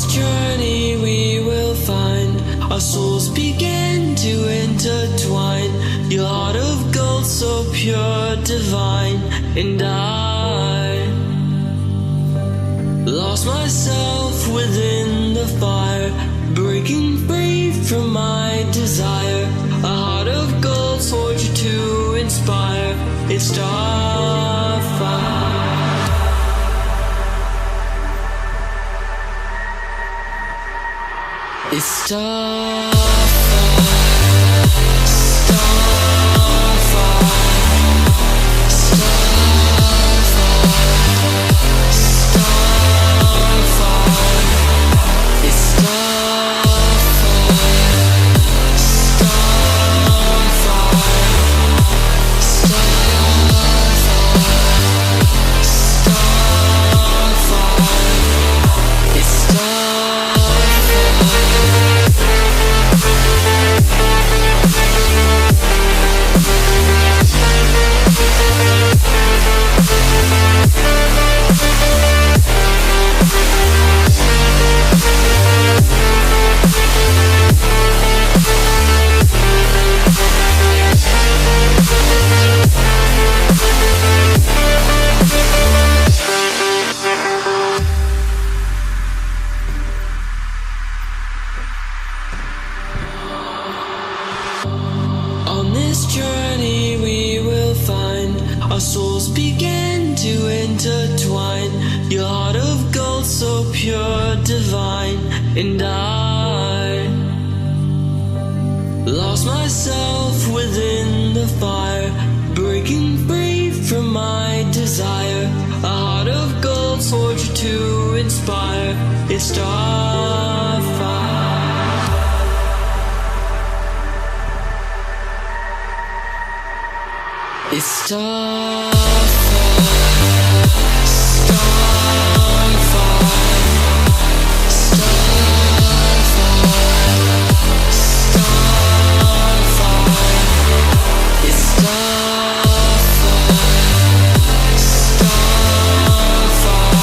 this journey we will find our souls begin to intertwine. Your heart of gold, so pure, divine. And I lost myself within the fire, breaking free from my desire. A heart of gold, forged to inspire. It's Starfire. It's Starfire. On this journey we will find our souls begin to intertwine. Your heart of gold, so pure, divine. And I lost myself within the fire, breaking free from my desire. A heart of gold, forged to inspire. It's Starfire. It's Starfire. Starfire.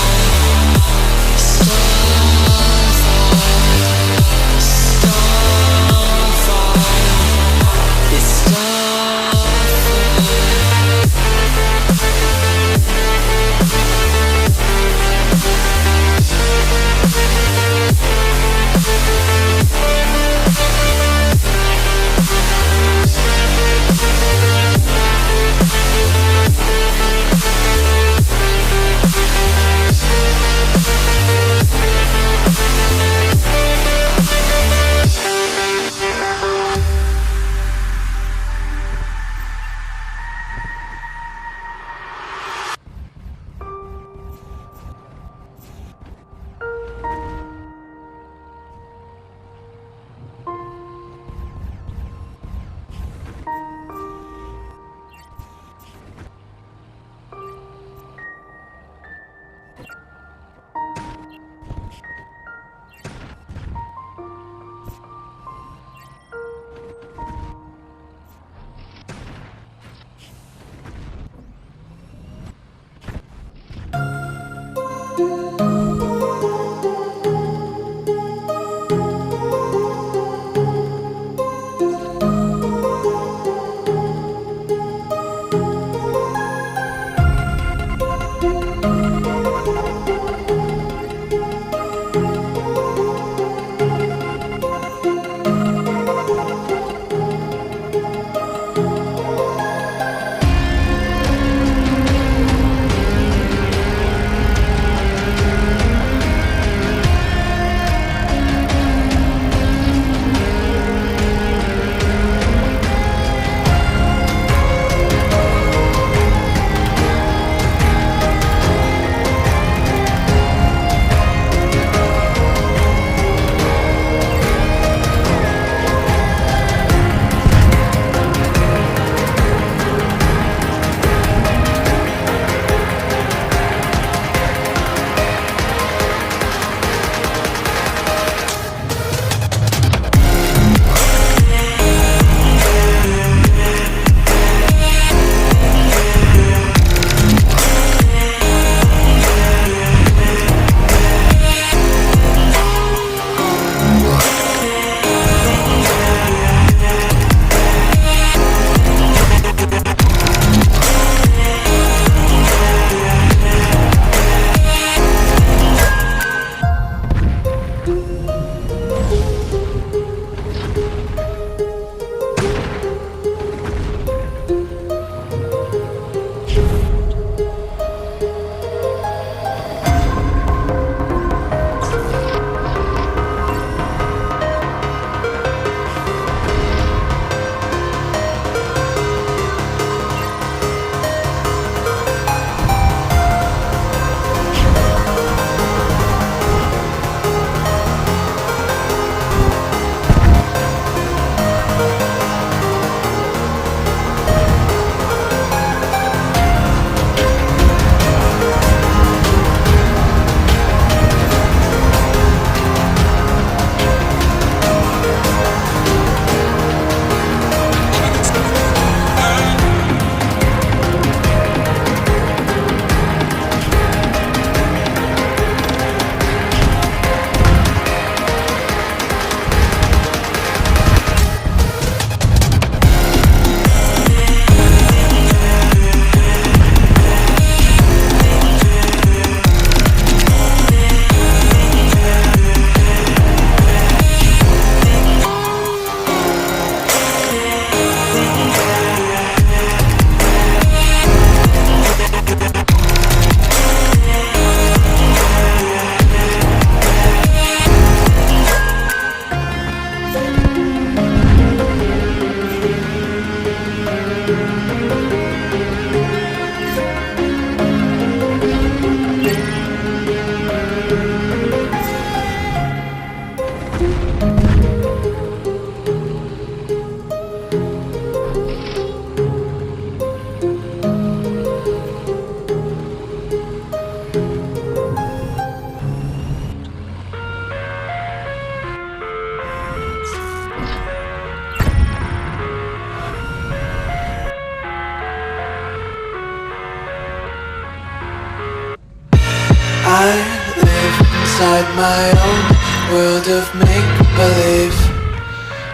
my own world of make-believe.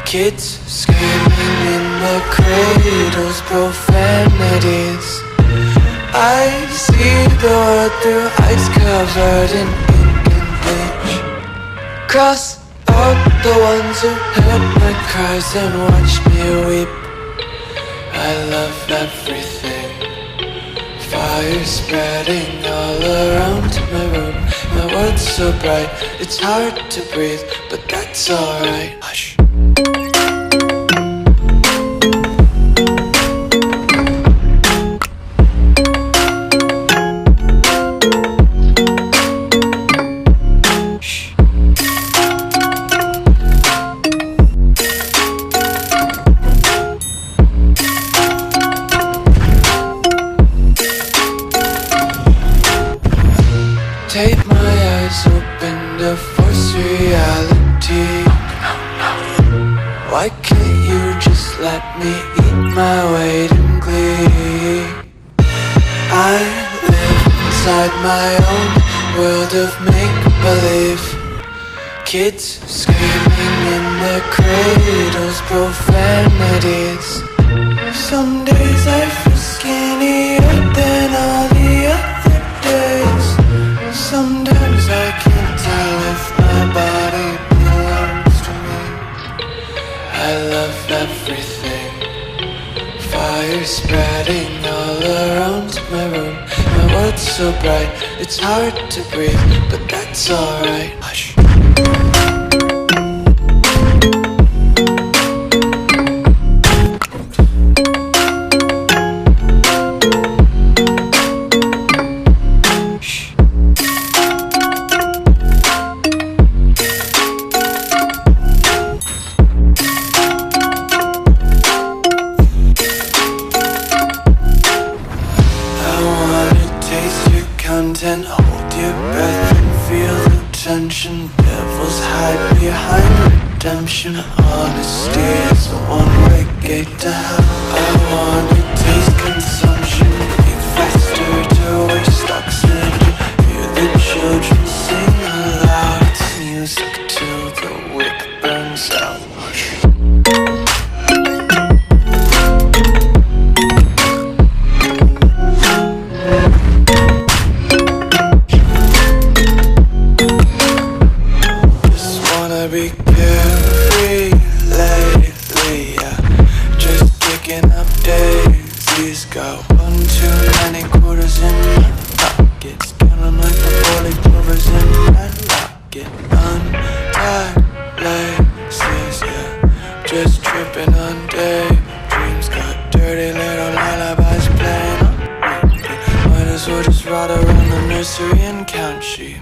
Kids screaming in the cradles, profanities. I see the world through eyes covered in ink and bleach. Cross out the ones who heard my cries and watched me weep. I love everything. Fire spreading all around my room. My world's so bright, it's hard to breathe, but that's alright. Hush. Take my eyes open to force reality. Why can't you just let me eat my weight in glee? I live inside my own world of make-believe. Kids screaming in their cradles, profanities. Some days I feel skinnier than all the other days. Sometimes I can't tell if my body belongs to me. I love everything. Fire spreading all around my room. My world's so bright, it's hard to breathe, but that's alright. Hush. Content, hold your breath and feel the tension. Devils hide behind redemption. Honesty is a one-way gate to hell. I wanna taste consumption, eat faster to waste oxygen. Hear the children sing aloud. It's music till the wick burns out. Be carefree lately, yeah. Just picking up daisies. Got 1 too many quarters in my pockets. Counting like the 40 clovers in my locket. Untied laces, yeah. Just tripping on daydreams. Got dirty little lullabies playing on repeat. Might as well just ride around the nursery and count sheep.